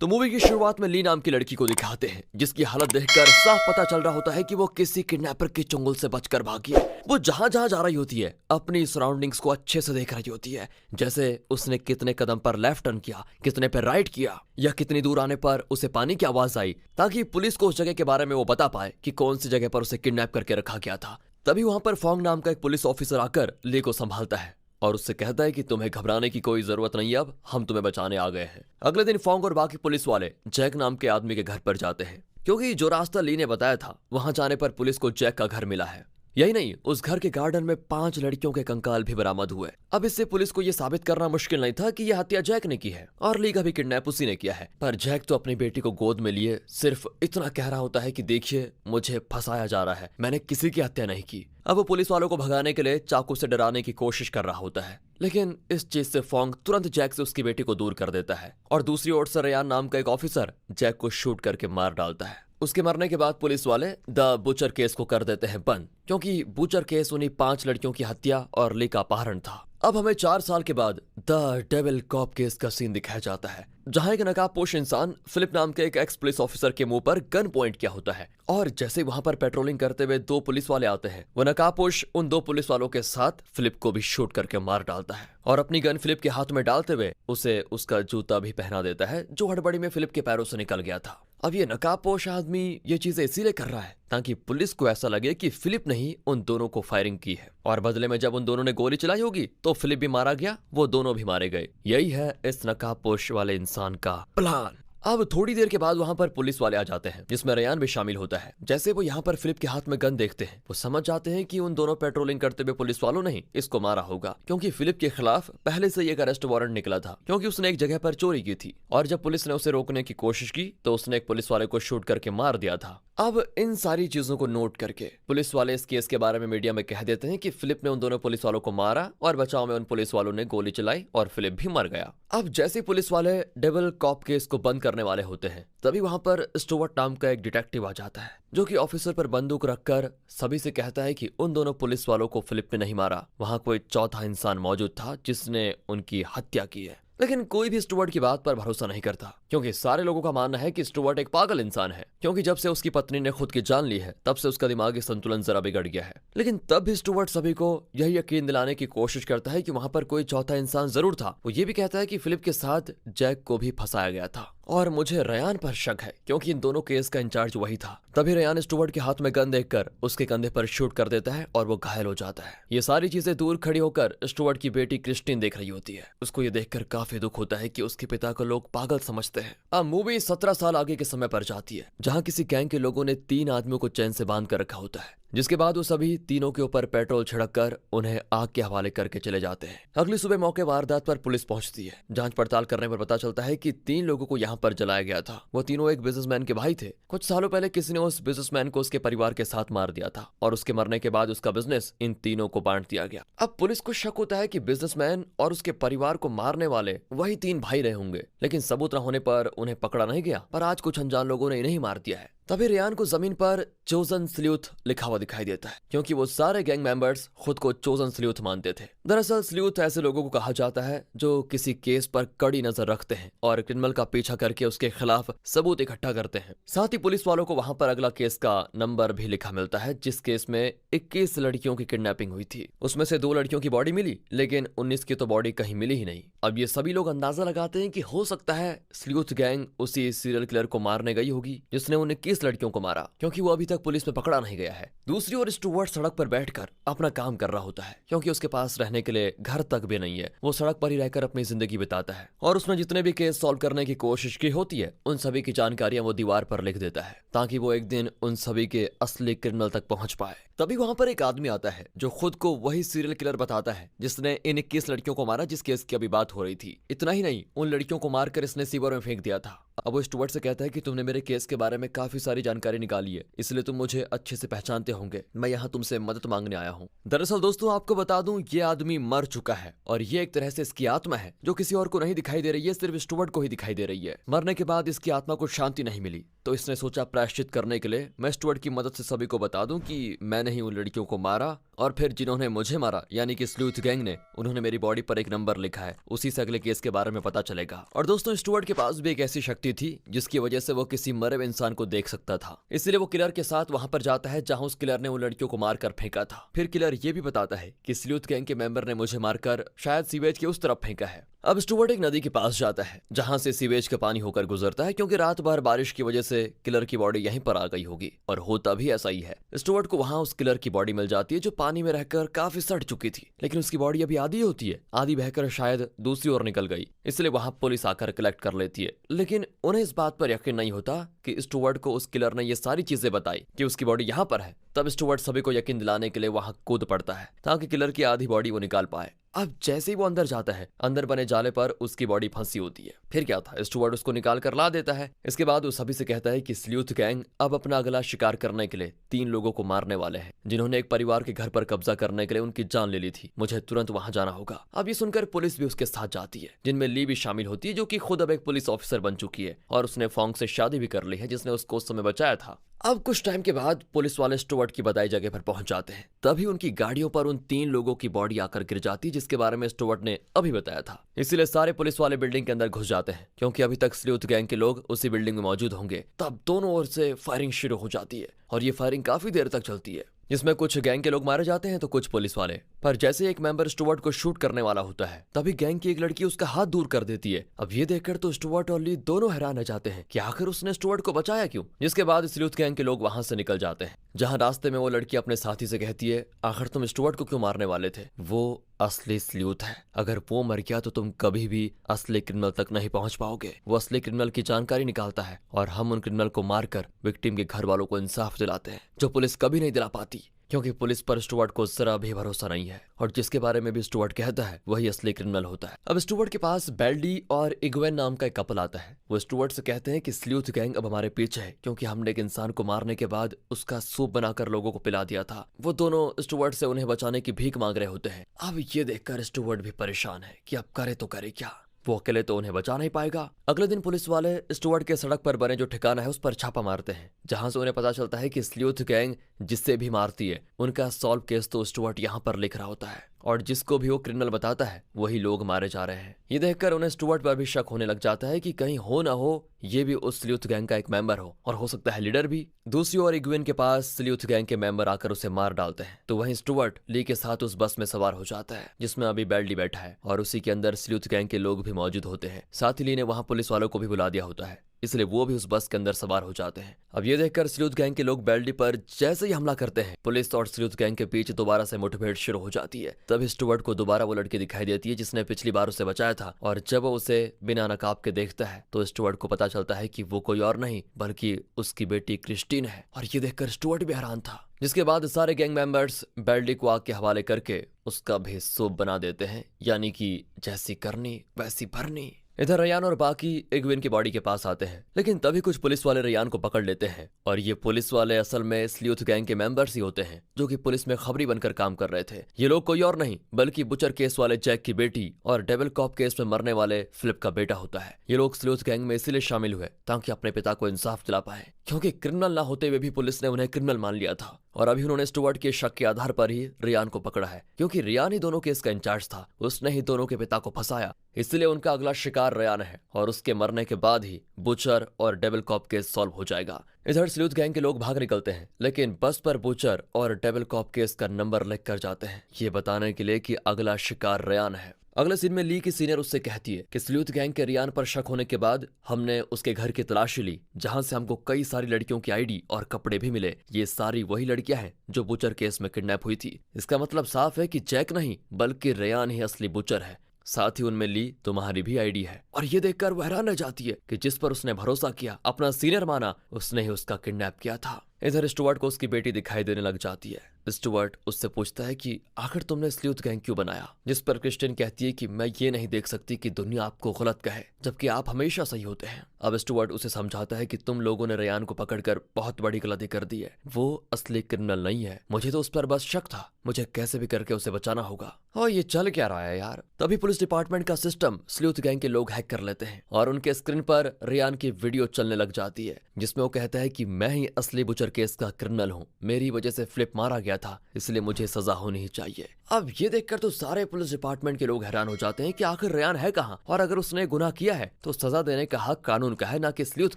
तो मूवी की शुरुआत में ली नाम की लड़की को दिखाते हैं, जिसकी हालत देखकर साफ पता चल रहा होता है कि वो किसी किडनैपर के चंगुल से बचकर भागी है। वो जहां जहां जा रही होती है अपनी सराउंडिंग्स को अच्छे से देख रही होती है, जैसे उसने कितने कदम पर लेफ्ट टर्न किया, कितने पर राइट किया, या कितनी दूर आने पर उसे पानी की आवाज आई, ताकि पुलिस को उस जगह के बारे में वो बता पाए कि कौन सी जगह पर उसे किडनैप करके रखा गया था। तभी वहां पर फोंग नाम का एक पुलिस ऑफिसर आकर ली को संभालता है और उससे कहता है कि तुम्हें घबराने की कोई जरूरत नहीं है, अब हम तुम्हें बचाने आ गए हैं। अगले दिन फोंग और बाकी पुलिस वाले जैक नाम के आदमी के घर पर जाते हैं, क्योंकि जो रास्ता ली ने बताया था वहां जाने पर पुलिस को जैक का घर मिला है। यही नहीं, उस घर के गार्डन में 5 लड़कियों के कंकाल भी बरामद हुए। अब इससे पुलिस को यह साबित करना मुश्किल नहीं था कि यह हत्या जैक ने की है और ली का भी किडनैप उसी ने किया है। पर जैक तो अपनी बेटी को गोद में लिए सिर्फ इतना कह रहा होता है कि देखिए, मुझे फंसाया जा रहा है, मैंने किसी की हत्या नहीं की। अब वो पुलिस वालों को भगाने के लिए चाकू से डराने की कोशिश कर रहा होता है, लेकिन इस चीज से फोंग तुरंत जैक से उसकी बेटी को दूर कर देता है और दूसरी ओर से रेयान नाम का एक ऑफिसर जैक को शूट करके मार डालता है। उसके मरने के बाद पुलिस वाले द बुचर केस को कर देते हैं बंद, क्योंकि बुचर केस उन्हीं 5 लड़कियों की हत्या और ली का अपहरण था। अब हमें 4 साल के बाद द डेविल कॉप केस का सीन दिखाया जाता है, जहां एक नकाबपोश इंसान फिलिप नाम के एक एक्स पुलिस ऑफिसर के मुंह पर गन पॉइंट किया होता है और जैसे वहां पर पेट्रोलिंग करते हुए 2 पुलिस वाले आते हैं, वो नकाबपोश उन 2 पुलिस वालों के साथ फिलिप को भी शूट करके मार डालता है और अपनी गन फिलिप के हाथ में डालते हुए उसे उसका जूता भी पहना देता है, जो हड़बड़ी में फिलिप के पैरों से निकल गया था। अब ये नकाबपोश आदमी ये चीजें इसीलिए कर रहा है ताकि पुलिस को ऐसा लगे कि फिलिप ने ही उन दोनों को फायरिंग की है और बदले में जब उन दोनों ने गोली चलाई होगी तो फिलिप भी मारा गया, वो दोनों भी मारे गए। यही है इस नकाबपोश वाले इंसान का प्लान। अब थोड़ी देर के बाद वहां पर पुलिस वाले आ जाते हैं, जिसमें रेयान भी शामिल होता है। जैसे वो यहाँ पर फिलिप के हाथ में गन देखते हैं, वो समझ जाते हैं कि उन दोनों पेट्रोलिंग करते हुए पुलिस वालों ने ही इसको मारा होगा, क्योंकि फिलिप के खिलाफ पहले से एक अरेस्ट वारंट निकला था, क्योंकि उसने एक जगह पर चोरी की थी और जब पुलिस ने उसे रोकने की कोशिश की तो उसने एक पुलिस वाले को शूट करके मार दिया था। अब इन सारी चीजों को नोट करके पुलिस वाले इस केस के बारे में मीडिया में कह देते हैं कि फिलिप ने उन दोनों पुलिस वालों को मारा और बचाव में उन पुलिस वालों ने गोली चलाई और फिलिप भी मर गया। अब जैसे पुलिस वाले डेविल कॉप केस को बंद करने वाले होते हैं, तभी वहां पर स्टुअर्ट नाम का एक डिटेक्टिव आ जाता है, जो कि ऑफिसर पर बंदूक रखकर सभी से कहता है कि उन दोनों पुलिस वालों को फिलिप ने नहीं मारा, वहां कोई चौथा इंसान मौजूद था जिसने उनकी हत्या की है। लेकिन कोई भी स्टुअर्ट की बात पर भरोसा नहीं करता, क्योंकि सारे लोगों का मानना है कि स्टुअर्ट एक पागल इंसान है, क्योंकि जब से उसकी पत्नी ने खुद की जान ली है तब से उसका दिमागी संतुलन जरा बिगड़ गया है। लेकिन तब भी स्टुअर्ट सभी को यही यकीन दिलाने की कोशिश करता है कि वहां पर कोई चौथा इंसान जरूर था। वो ये भी कहता है कि फिलिप के साथ जैक को भी फंसाया गया था और मुझे रेयान पर शक है, क्योंकि इन दोनों केस का इंचार्ज वही था। तभी रेयान स्टुअर्ट के हाथ में गन देखकर उसके कंधे पर शूट कर देता है और वो घायल हो जाता है। ये सारी चीजें दूर खड़ी होकर स्टुअर्ट की बेटी क्रिस्टीन देख रही होती है। उसको ये देखकर काफी दुख होता है कि उसके पिता को लोग पागल समझते हैं। अब मूवी 17 साल आगे के समय पर जाती है, जहां किसी गैंग के लोगों ने 3 आदमियों को चैन से बांध कर रखा होता है, जिसके बाद वो सभी तीनों के ऊपर पेट्रोल छिड़क कर उन्हें आग के हवाले करके चले जाते हैं। अगली सुबह मौके वारदात पर पुलिस पहुंचती है। जांच पड़ताल करने पर पता चलता है कि 3 लोगों को यहाँ पर जलाया गया था। वो तीनों एक बिजनेसमैन के भाई थे। कुछ सालों पहले किसी ने उस बिजनेसमैन को उसके परिवार के साथ मार दिया था और उसके मरने के बाद उसका बिजनेस इन तीनों को बांट दिया गया। अब पुलिस को शक होता है कि बिजनेसमैन और उसके परिवार को मारने वाले वही 3 भाई रहे होंगे, लेकिन सबूत न होने पर उन्हें पकड़ा नहीं गया। पर आज कुछ अनजान लोगों ने इन्हें ही मार दिया है। तभी रेयान को जमीन पर चोजन स्ल्यूथ लिखा हुआ दिखाई देता है, क्योंकि वो सारे गैंग मेंबर्स खुद को चोजन स्ल्यूथ मानते थे। दरअसल स्ल्यूथ ऐसे लोगों को कहा जाता है जो किसी केस पर कड़ी नजर रखते हैं और क्रिमिनल का पीछा करके उसके खिलाफ सबूत इकट्ठा करते हैं। साथ ही पुलिस वालों को वहां पर अगला केस का नंबर भी लिखा मिलता है, जिस केस में 21 लड़कियों की किडनैपिंग हुई थी। उसमें से 2 लड़कियों की बॉडी मिली, लेकिन 19 की तो बॉडी कहीं मिली ही नहीं। अब ये सभी लोग अंदाजा लगाते हैं कि हो सकता है स्ल्यूथ गैंग उसी सीरियल किलर को मारने गई होगी जिसने उन 21 लड़कियों को मारा, क्योंकि वो अभी तक पुलिस में पकड़ा नहीं गया है। दूसरी ओर स्टुअर्ट सड़क पर बैठकर अपना काम कर रहा होता है, क्योंकि उसके पास रहने के लिए घर तक भी नहीं है। वो सड़क पर ही रहकर अपनी जिंदगी बिताता है और उसने जितने भी केस सॉल्व करने की कोशिश की होती है उन सभी की जानकारियां वो दीवार पर लिख देता है, ताकि वो एक दिन उन सभी के असली क्रिमिनल तक पहुंच पाए। तभी वहां पर एक आदमी आता है जो खुद को वही सीरियल किलर बताता है जिसने इन 21 लड़कियों को मारा जिस केस की अभी बात हो रही थी। इतना ही नहीं, उन लड़कियों को मारकर इसने सीवर में फेंक दिया था। अब वो स्टुअर्ट से कहता है कि तुमने मेरे केस के बारे में काफी सारी जानकारी निकाली है, इसलिए तुम मुझे अच्छे से पहचानते होंगे। मैं यहाँ तुमसे मदद मांगने आया हूँ। दरअसल दोस्तों, आपको बता दूं, ये आदमी मर चुका है और ये एक तरह से इसकी आत्मा है जो किसी और को नहीं दिखाई दे रही है, सिर्फ स्टुअर्ट को ही दिखाई दे रही है। मरने के बाद इसकी आत्मा को शांति नहीं मिली, तो इसने सोचा प्रायश्चित करने के लिए मैं स्टुअर्ट की मदद से सभी को बता दूं कि मैंने ही उन लड़कियों को मारा, और फिर जिन्होंने मुझे मारा यानी कि स्लूथ गैंग ने, उन्होंने मेरी बॉडी पर एक नंबर लिखा है, उसी से अगले केस के बारे में पता चलेगा। और दोस्तों स्टुअर्ट के पास भी एक ऐसी शक्ति थी जिसकी वजह से वो किसी मरे हुए इंसान को देख सकता था। इसलिए वो किलर के साथ वहां पर जाता है जहां उस किलर ने उन लड़कियों को मारकर फेंका था। फिर किलर ये भी बताता है कि स्लूथ गैंग के मेंबर ने मुझे मारकर शायद सीवेज के उस तरफ फेंका है। अब स्टुअर्ट एक नदी के पास जाता है जहां से सीवेज का पानी होकर गुजरता है, क्योंकि रात भर बारिश की वजह से किलर की बॉडी यहीं पर आ गई होगी, और होता भी ऐसा ही है। स्टुअर्ट को वहां उस किलर की बॉडी मिल जाती है जो पानी में रहकर काफी सड़ चुकी थी, लेकिन उसकी बॉडी अभी आधी होती है, आधी बहकर शायद दूसरी ओर निकल गई, इसलिए वहां पुलिस आकर कलेक्ट कर लेती है। लेकिन उन्हें इस बात पर यकीन नहीं होता कि स्टुअर्ट को उस किलर ने ये सारी चीजें बताई कि उसकी बॉडी यहाँ पर है। तब स्टुअर्ट सभी को यकीन दिलाने के लिए वहां कूद पड़ता है ताकि किलर की आधी बॉडी वो निकाल पाए। अब जैसे ही वो अंदर जाता है, अंदर बने जाले पर उसकी बॉडी फंसी होती है। फिर क्या था, स्टुअर्ट उसको निकाल कर ला देता है। इसके बाद वो सभी से कहता है कि स्लूथ गैंग अब अपना अगला शिकार करने के लिए 3 लोगों को मारने वाले हैं, जिन्होंने एक परिवार के घर पर कब्जा करने के लिए उनकी जान ले ली थी। मुझे तुरंत वहां जाना होगा। अब ये सुनकर पुलिस भी उसके साथ जाती है, जिनमें ली भी शामिल होती है, जो कि खुद अब एक पुलिस ऑफिसर बन चुकी है और उसने फोंग से शादी भी कर ली है, जिसने उसको उस समय बचाया था। अब कुछ टाइम के बाद पुलिस वाले स्टुअर्ट की बताई जगह पर पहुंच जाते हैं। तभी उनकी गाड़ियों पर उन 3 लोगों की बॉडी आकर गिर जाती है, जिसके बारे में स्टुअर्ट ने अभी बताया था। इसीलिए सारे पुलिस वाले बिल्डिंग के अंदर घुस जाते हैं, क्योंकि अभी तक स्लूथ गैंग के लोग उसी बिल्डिंग में मौजूद होंगे। तब दोनों ओर से फायरिंग शुरू हो जाती है, और ये फायरिंग काफी देर तक चलती है, जिसमें कुछ गैंग के लोग मारे जाते हैं तो कुछ पुलिस वाले। पर जैसे एक मेंबर स्टुअर्ट को शूट करने वाला होता है, तभी गैंग की एक लड़की उसका हाथ दूर कर देती है। अब ये देखकर तो स्टुअर्ट और ली दोनों हैरान रह जाते हैं कि आखिर उसने स्टुअर्ट को बचाया क्यों। जिसके बाद स्लूथ गैंग के लोग वहां से निकल जाते हैं, जहां रास्ते में वो लड़की अपने साथी से कहती है, आखिर तुम स्टुअर्ट को क्यों मारने वाले थे? वो असली स्लूथ है, अगर वो मर गया तो तुम कभी भी असली क्रिमिनल तक नहीं पहुंच पाओगे। वो असली क्रिमिनल की जानकारी निकालता है, और हम उन क्रिमिनल को मारकर विक्टिम के घर वालों को इंसाफ दिलाते हैं, जो पुलिस कभी नहीं दिला पाती, क्योंकि पुलिस पर स्टुअर्ट को जरा भी भरोसा नहीं है, और जिसके बारे में भी स्टुअर्ट कहता है वही असली क्रिमिनल होता है। अब स्टुअर्ट के पास बेल्डी और इग्वेन नाम का एक कपल आता है। वो स्टुअर्ट से कहते हैं कि स्लूथ गैंग अब हमारे पीछे है, क्योंकि हमने एक इंसान को मारने के बाद उसका सूप बनाकर लोगों को पिला दिया था। वो दोनों स्टुअर्ट से उन्हें बचाने की भीख मांग रहे होते हैं। अब ये देखकर स्टुअर्ट भी परेशान है कि अब करे तो करे क्या, वो अकेले तो उन्हें बचा नहीं पाएगा। अगले दिन पुलिस वाले स्टुअर्ट के सड़क पर बने जो ठिकाना है उस पर छापा मारते हैं, जहां से उन्हें पता चलता है कि स्लूथ गैंग जिससे भी मारती है उनका सॉल्व केस तो स्टुअर्ट यहाँ पर लिख रहा होता है, और जिसको भी वो क्रिमिनल बताता है वही लोग मारे जा रहे हैं। ये देखकर उन्हें स्टुअर्ट पर भी शक होने लग जाता है कि कहीं हो ना हो ये भी उस स्लूथ गैंग का एक मेंबर हो सकता है लीडर भी। दूसरी ओर इग्वेन के पास स्लूथ गैंग के मेंबर आकर उसे मार डालते हैं, तो वहीं स्टुअर्ट ली के साथ उस बस में सवार हो जाता है जिसमें अभी बेल्डी बैठा है, और उसी के अंदर स्लूथ गैंग के लोग भी मौजूद होते हैं। साथ ही ली ने वहां पुलिस वालों को भी बुला दिया होता है, इसलिए वो भी उस बस के अंदर सवार हो जाते हैं। अब ये देखकर स्लूथ गैंग के लोग बेल्डी पर जैसे ही हमला करते हैं, पुलिस और स्लूथ गैंग के बीच दोबारा से मुठभेड़ शुरू हो जाती है। तभी स्टुअर्ट को दोबारा वो लड़की दिखाई देती है जिसने पिछली बार उसे बचाया था, और जब वो उसे बिना नकाब के देखता है तो स्टुअर्ट को पता चलता है कि वो कोई और नहीं बल्कि उसकी बेटी क्रिस्टीन है। और ये देखकर स्टुअर्ट भी हैरान था। जिसके बाद सारे गैंग मेंबर्स बेल्डी को आग के हवाले करके उसका भी सूप बना देते हैं, यानी कि जैसी करनी वैसी भरनी। इधर रेयान और बाकी इग्वेन की बॉडी के पास आते हैं, लेकिन तभी कुछ पुलिस वाले रेयान को पकड़ लेते हैं, और ये पुलिस वाले असल में स्लूथ गैंग के मेंबर्स ही होते हैं जो कि पुलिस में खबरी बनकर काम कर रहे थे। ये लोग कोई और नहीं बल्कि बुचर केस वाले जैक की बेटी और डेविल कॉप केस में मरने वाले फिलिप का बेटा होता है। ये लोग स्लूथ गैंग में इसीलिए शामिल हुए ताकि अपने पिता को इंसाफ दिला पाए, क्योंकि क्रिमिनल ना होते हुए भी पुलिस ने उन्हें क्रिमिनल मान लिया था, और अभी उन्होंने स्टुअर्ट के शक के आधार पर ही रियान को पकड़ा है, क्योंकि रियान ही दोनों केस का इंचार्ज था। उसने ही दोनों के पिता को फंसाया, इसलिए उनका अगला शिकार रियान है, और उसके मरने के बाद ही बुचर और डेविल कॉप केस सॉल्व हो जाएगा। इधर स्लूथ गैंग के लोग भाग निकलते हैं, लेकिन बस पर बुचर और डेविल कॉप केस का नंबर लिख कर जाते हैं, ये बताने के लिए कि अगला शिकार रियान है। अगले सीन में ली की सीनियर उससे कहती है कि स्लूथ गैंग के रियान पर शक होने के बाद हमने उसके घर की तलाशी ली, जहां से हमको कई सारी लड़कियों की आईडी और कपड़े भी मिले। ये सारी वही लड़कियां हैं जो बुचर केस में किडनैप हुई थी। इसका मतलब साफ है कि जैक नहीं बल्कि रियान ही असली बुचर है। साथ ही उनमें ली तुम्हारी भी आईडी है, और ये देखकर वो हैरान रह जाती है कि जिस पर उसने भरोसा किया, अपना सीनियर माना, उसने ही उसका किडनैप किया था। इधर स्टुअर्ट को उसकी बेटी दिखाई देने लग जाती है। स्टुअर्ट उससे पूछता है कि आखिर तुमने स्लूथ गैंग क्यों बनाया, जिस पर क्रिस्टीन कहती है कि मैं ये नहीं देख सकती कि दुनिया आपको गलत कहे जबकि आप हमेशा सही होते हैं। अब स्टुअर्ट उसे समझाता है कि तुम लोगों ने रेयान को पकड़कर बहुत बड़ी गलती कर दी है, वो असली क्रिमिनल नहीं है, मुझे तो उस पर बस शक था, मुझे कैसे भी करके उसे बचाना होगा। और ये चल क्या रहा है यार। तभी पुलिस डिपार्टमेंट का सिस्टम स्लूथ गैंग के लोग हैक कर लेते हैं, और उनके स्क्रीन पर रेयान की वीडियो चलने लग जाती है, जिसमें वो कहता है कि मैं ही असली बुचर केस का क्रिमिनल हूँ, मेरी वजह से फिलिप मारा गया था, इसलिए मुझे सजा होनी ही चाहिए। अब ये देखकर तो सारे पुलिस डिपार्टमेंट के लोग हैरान हो जाते हैं कि आखिर रेयान है कहाँ, और अगर उसने गुनाह किया है तो सजा देने का हक कानून का है, ना कि स्लूथ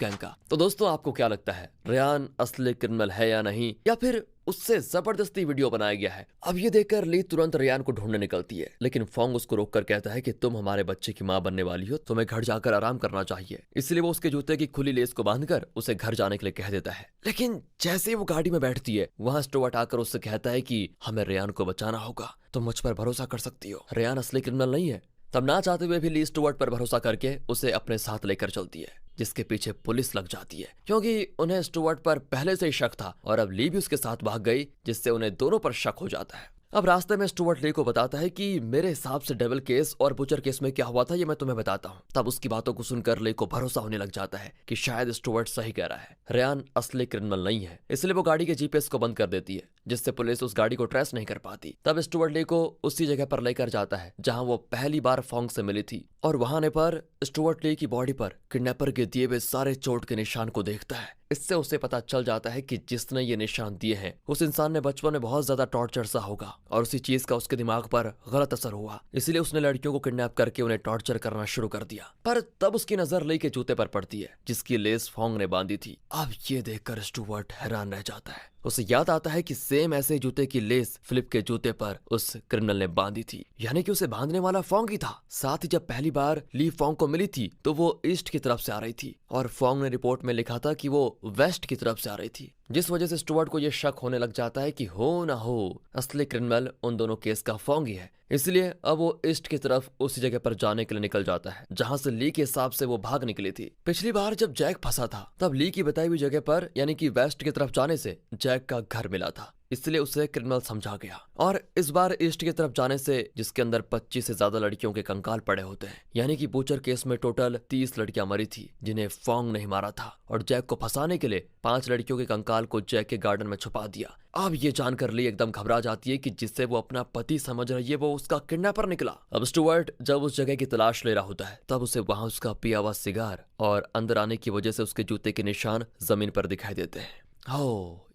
गैंग का। तो दोस्तों आपको क्या लगता है, रेयान असली क्रिमिनल है या नहीं, या फिर उससे जबरदस्ती वीडियो बनाया गया है? अब ये देखकर ली तुरंत रेयान को ढूंढने निकलती है, लेकिन फोंग उसको रोककर कहता है कि तुम हमारे बच्चे की मां बनने वाली हो, तुम्हें घर जाकर आराम करना चाहिए। इसलिए वो उसके जूते की खुली लेस को बांधकर उसे घर जाने के लिए कह देता है। लेकिन जैसे ही वो गाड़ी में बैठती है, वहां स्टुअर्ट आकर उससे कहता है कि हमें रेयान को बचाना होगा, तुम मुझ पर भरोसा कर सकती हो, रेयान असली क्रिमिनल नहीं है। तब ना चाहते हुए भी ली स्टुअर्ट पर भरोसा करके उसे अपने साथ लेकर चलती है, जिसके पीछे पुलिस लग जाती है, क्योंकि उन्हें स्टुअर्ट पर पहले से ही शक था और अब ली भी उसके साथ भाग गई, जिससे उन्हें दोनों पर शक हो जाता है। अब रास्ते में स्टुअर्ट ली को बताता है कि मेरे हिसाब से डेविल केस और बुचर केस में क्या हुआ था ये मैं तुम्हें बताता हूँ। तब उसकी बातों को सुनकर ली को भरोसा होने लग जाता है कि शायद स्टुअर्ट सही कह रहा है, रेयान असली क्रिमिनल नहीं है। इसलिए वो गाड़ी के जीपीएस को बंद कर देती है, जिससे पुलिस उस गाड़ी को ट्रेस नहीं कर पाती। तब स्टुअर्ट ली को उसी जगह पर लेकर जाता है जहां वो पहली बार फोंग से मिली थी, और वहां आने पर स्टुअर्ट ली की बॉडी पर किडनैपर के दिए हुए सारे चोट के निशान को देखता है। इससे उसे पता चल जाता है कि जिसने ये निशान दिए हैं उस इंसान ने बचपन में बहुत ज्यादा टॉर्चर सा होगा और उसी चीज का उसके दिमाग पर गलत असर हुआ, इसलिए उसने लड़कियों को किडनैप करके उन्हें टॉर्चर करना शुरू कर दिया। पर तब उसकी नजर ली के जूते पर पड़ती है, जिसकी लेस फोंग ने बांधी थी। अब ये देखकर स्टुअर्ट हैरान रह जाता है। उसे याद आता है कि सेम ऐसे जूते की लेस फिलिप के जूते पर उस क्रिमिनल ने बांधी थी, यानी कि उसे बांधने वाला फोंग ही था। साथ ही जब पहली बार ली फोंग को मिली थी तो वो ईस्ट की तरफ से आ रही थी, और फोंग ने रिपोर्ट में लिखा था कि वो वेस्ट की तरफ से आ रही थी, जिस वजह से स्टुअर्ट को यह शक होने लग जाता है कि हो ना हो असली क्रिमिनल उन दोनों केस का फोंग ही है। इसलिए अब वो ईस्ट की तरफ उसी जगह पर जाने के लिए निकल जाता है जहां से ली के हिसाब से वो भाग निकली थी। पिछली बार जब जैक फंसा था तब ली की बताई हुई जगह पर यानी कि वेस्ट की तरफ जाने से जैक का घर मिला था, इसलिए उसे क्रिमिनल समझा गया। और इस बार ईस्ट की तरफ जाने से, जिसके अंदर 25 से ज्यादा लड़कियों के कंकाल पड़े होते हैं, यानी कि बूचर केस में टोटल 30 लड़कियां मरी थी जिन्हें फोंग नहीं मारा था, और जैक को फंसाने के लिए 5 लड़कियों के कंकाल को जैक के गार्डन में छुपा दिया। अब ये जानकर ली एकदम घबरा जाती है कि जिससे वो अपना पति समझ रही है वो उसका किडनैपर निकला। अब स्टुअर्ट जब उस जगह की तलाश ले रहा होता है तब उसे वहां उसका पिया हुआ सिगार और अंदर आने की वजह से उसके जूते के निशान जमीन पर दिखाई देते हैं।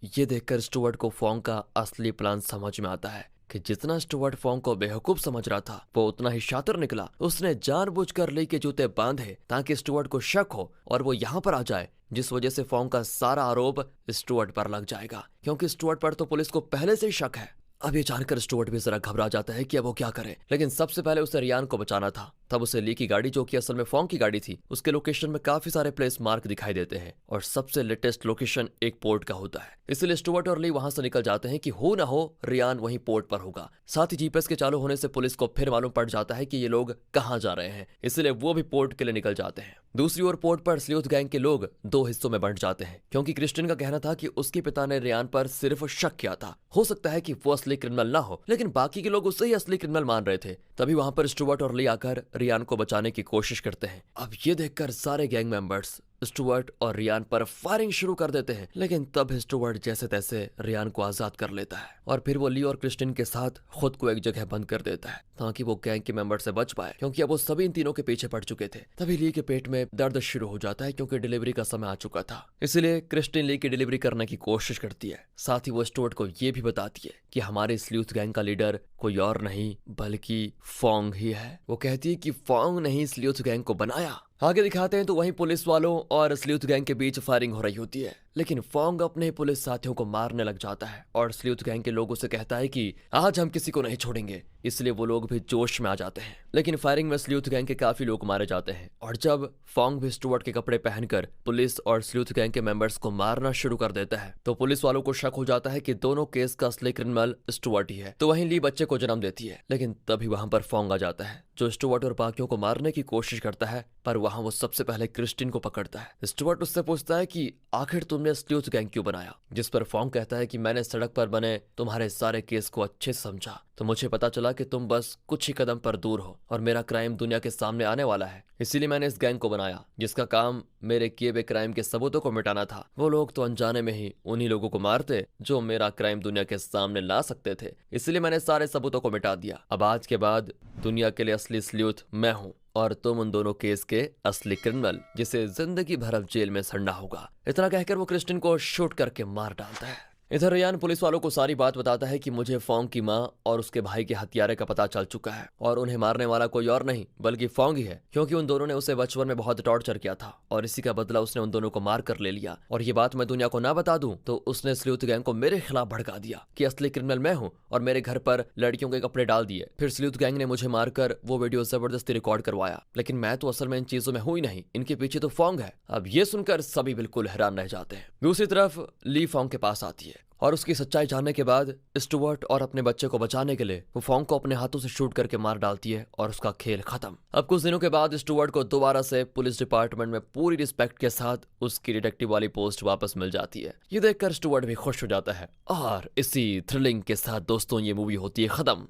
ये देखकर स्टुअर्ट को फोंग का असली प्लान समझ में आता है कि जितना स्टुअर्ट फोंग को बेवकूफ समझ रहा था वो उतना ही शातिर निकला। उसने जानबूझकर ली के जूते बांधे ताकि स्टुअर्ट को शक हो और वो यहाँ पर आ जाए, जिस वजह से फोंग का सारा आरोप स्टुअर्ट पर लग जाएगा, क्योंकि स्टुअर्ट पर तो पुलिस को पहले से ही शक है। अब ये जानकर स्टुअर्ट भी जरा घबरा जाता है कि अब वो क्या करे, लेकिन सबसे पहले उसे रेयान को बचाना था। तब उसे ली की गाड़ी, जो कि असल में फोंग की गाड़ी थी, उसके लोकेशन में काफी सारे प्लेस मार्क दिखाई देते हैं और सबसे लेटेस्ट लोकेशन एक पोर्ट का होता है। इसलिए स्टुअर्ट और ली वहां से निकल जाते हैं कि हो ना हो रेयान वहीं पोर्ट पर होगा। साथ ही जीपीएस के चालू होने से पुलिस को फिर मालूम पड़ जाता है कि ये लोग कहाँ जा रहे हैं, इसलिए वो भी पोर्ट के लिए निकल जाते हैं। दूसरी ओर पोर्ट पर स्लूथ गैंग के लोग 2 हिस्सों में बंट जाते हैं, क्योंकि क्रिस्टियन का कहना था कि उसके पिता ने रेयान पर सिर्फ शक किया था, हो सकता है कि वो असली क्रिमिनल ना हो, लेकिन बाकी के लोग उसे ही असली क्रिमिनल मान रहे थे। तभी वहां पर स्टुअर्ट और ली आकर रेयान को बचाने की कोशिश करते हैं। अब ये देखकर सारे गैंग मेंबर्स स्टुअर्ट और रेयान पर फायरिंग शुरू कर देते हैं, लेकिन तब स्टुअर्ट जैसे तैसे रेयान को आजाद कर लेता है और फिर वो ली और क्रिस्टिन के साथ खुद को एक जगह बंद कर देता है ताकि वो गैंग के मेंबर से बच पाए, क्योंकि अब वो सभी इन तीनों के पीछे पड़ चुके थे। तभी ली के पेट में दर्द शुरू हो जाता है क्योंकि डिलीवरी का समय आ चुका था, इसलिए क्रिस्टिन ली की डिलीवरी करने की कोशिश करती है। साथ ही वो स्टुअर्ट को ये भी बताती है कि हमारे स्लूथ गैंग का लीडर कोई और नहीं बल्कि फोंग ही है। वो कहती है कि फोंग ने ही स्लूथ गैंग को बनाया। आगे दिखाते हैं तो वहीं पुलिस वालों और स्लूथ गैंग के बीच फायरिंग हो रही होती है, लेकिन फोंग अपने पुलिस साथियों को मारने लग जाता है और स्लूथ गैंग के लोगों से कहता है कि आज हम किसी को नहीं छोड़ेंगे, इसलिए वो लोग भी जोश में आ जाते हैं। लेकिन फायरिंग में स्लूथ गैंग के काफी लोग मारे जाते हैं और जब फोंग भी स्टुअर्ट के कपड़े पहनकर पुलिस और स्लूथ गैंग के मेंबर्स को मारना शुरू कर देता है तो पुलिस वालों को शक हो जाता है कि दोनों केस का असली क्रिमिनल स्टुअर्ट ही है। तो वहीं ली बच्चे को जन्म देती है, लेकिन तभी वहां पर फोंग आ जाता है जो स्टुअर्ट और बाकियों को मारने की कोशिश करता है, पर वहां वो सबसे पहले क्रिस्टिन को पकड़ता है। स्टुअर्ट उससे पूछता है कि आखिर तुमने स्लूथ गैंग क्यों बनाया, जिस पर फोंग कहता है कि मैंने सड़क पर बने तुम्हारे सारे केस को अच्छे से समझा तो मुझे पता चला कि तुम बस कुछ ही कदम पर दूर हो और मेरा क्राइम दुनिया के सामने आने वाला है, इसीलिए मैंने इस गैंग को बनाया जिसका काम मेरे किए हुए क्राइम के सबूतों को मिटाना था। वो लोग तो अनजाने में ही उन्हीं लोगों को मारते जो मेरा क्राइम दुनिया के सामने ला सकते थे, इसलिए मैंने सारे सबूतों को मिटा दिया। अब आज के बाद दुनिया के लिए असली स्लूथ मैं हूँ और तुम उन दोनों केस के असली क्रिमिनल जिसे जिंदगी भर अब जेल में सड़ना होगा। इतना कहकर वो क्रिस्टिन को शूट करके मार डालता है। इधर रेयान पुलिस वालों को सारी बात बताता है कि मुझे फोंग की माँ और उसके भाई के हत्यारे का पता चल चुका है और उन्हें मारने वाला कोई और नहीं बल्कि फोंग ही है, क्योंकि उन दोनों ने उसे बचपन में बहुत टॉर्चर किया था और इसी का बदला उसने उन दोनों को मार कर ले लिया। और ये बात मैं दुनिया को ना बता दूं तो उसने स्लूथ गैंग को मेरे खिलाफ भड़का दिया कि असली क्रिमिनल मैं हूं और मेरे घर पर लड़कियों के कपड़े डाल दिए। फिर स्लूथ गैंग ने मुझे मारकर वो वीडियो जबरदस्ती रिकॉर्ड करवाया, लेकिन मैं तो असल में इन चीजों में हूं ही नहीं, इनके पीछे तो फोंग है। अब ये सुनकर सभी बिल्कुल हैरान रह जाते हैं। दूसरी तरफ ली फोंग के पास आती है और उसकी सच्चाई जानने के बाद स्टुअर्ट और अपने बच्चे को बचाने के लिए वो फोंग को अपने हाथों से शूट करके मार डालती है और उसका खेल खत्म। अब कुछ दिनों के बाद स्टुअर्ट को दोबारा से पुलिस डिपार्टमेंट में पूरी रिस्पेक्ट के साथ उसकी डिटेक्टिव वाली पोस्ट वापस मिल जाती है। ये देखकर स्टुअर्ट भी खुश हो जाता है और इसी थ्रिलिंग के साथ दोस्तों ये मूवी होती है खत्म।